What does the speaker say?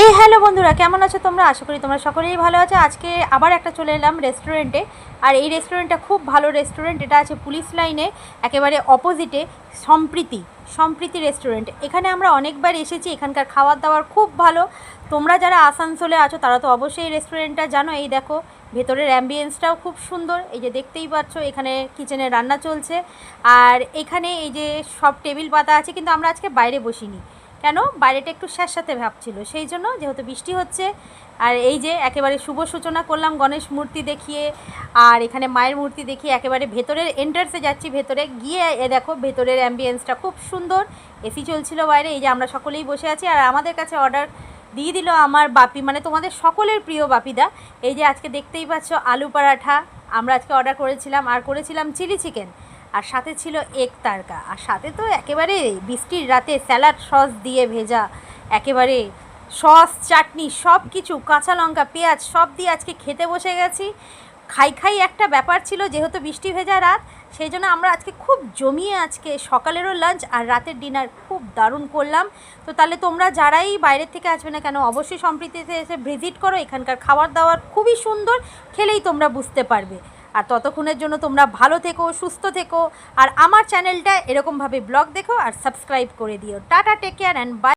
এই হ্যালো বন্ধুরা, কেমন আছো তোমরা? আশা করি তোমরা সকলেই ভালো আছো। আজকে আবার একটা চলে এলাম রেস্টুরেন্টে। আর এই রেস্টুরেন্টটা খুব ভালো রেস্টুরেন্ট। এটা আছে পুলিশ লাইনে একেবারে অপোজিটে সম্প্রীতি রেস্টুরেন্ট। এখানে আমরা অনেকবার এসেছি। এখানকার খাবার দাবার খুব ভালো। তোমরা যারা আসানসোলে আছো তারা তো অবশ্যই এই রেস্টুরেন্টটা জানো। এই দেখো ভেতরের অ্যাম্বিয়েন্সটাও খুব সুন্দর। এই যে দেখতেই পাচ্ছ এখানে কিচেনে রান্না চলছে। আর এখানে এই যে সব টেবিল পাতা আছে, কিন্তু আমরা আজকে বাইরে বসিনি। কেন? বাইরেটা একটু স্যাঁতস্যাঁতে ভাব ছিল, সেই জন্য, যেহেতু বৃষ্টি হচ্ছে। আর এই যে একেবারে শুভ সূচনা করলাম গণেশ মূর্তি দেখিয়ে, আর এখানে মায়ের মূর্তি দেখিয়ে একেবারে ভেতরের এন্ট্রান্সে যাচ্ছি। ভেতরে গিয়ে দেখো ভেতরের অ্যাম্বিয়েন্সটা খুব সুন্দর। এসি চলছিল বাইরে। এই যে আমরা সকলেই বসে আছি। আর আমাদের কাছে অর্ডার দিয়ে দিল আমার বাপি, মানে তোমাদের সকলের প্রিয় বাপিদা। এই যে আজকে দেখতেই পাচ্ছ আলু পরাঠা আমরা আজকে অর্ডার করেছিলাম, আর করেছিলাম চিলি চিকেন, আর সাথে ছিল এগ তারকা, আর সাথে তো একেবারে বৃষ্টির রাতে স্যালাড সস দিয়ে ভেজা, একেবারে সস চাটনি সব কিছু, কাঁচা লঙ্কা পেঁয়াজ সব দিয়ে আজকে খেতে বসে গেছি। খাই একটা ব্যাপার ছিল, যেহেতু বৃষ্টি ভেজা রাত, সেই জন্য আমরা আজকে খুব জমিয়ে আজকে সকালেরও লাঞ্চ আর রাতের ডিনার খুব দারুণ করলাম। তো তাহলে তোমরা যারাই বাইরের থেকে আসবে না কেন, অবশ্যই সম্প্রীতিতে এসে ভিজিট করো। এখানকার খাবার দাবার খুবই সুন্দর, খেলেই তোমরা বুঝতে পারবে। আর ততক্ষণের জন্য তোমরা ভালো থেকো, সুস্থ থেকো, আর আমার চ্যানেলটা এরকমভাবে ব্লগ দেখো আর সাবস্ক্রাইব করে দিও। Tata, take care and by.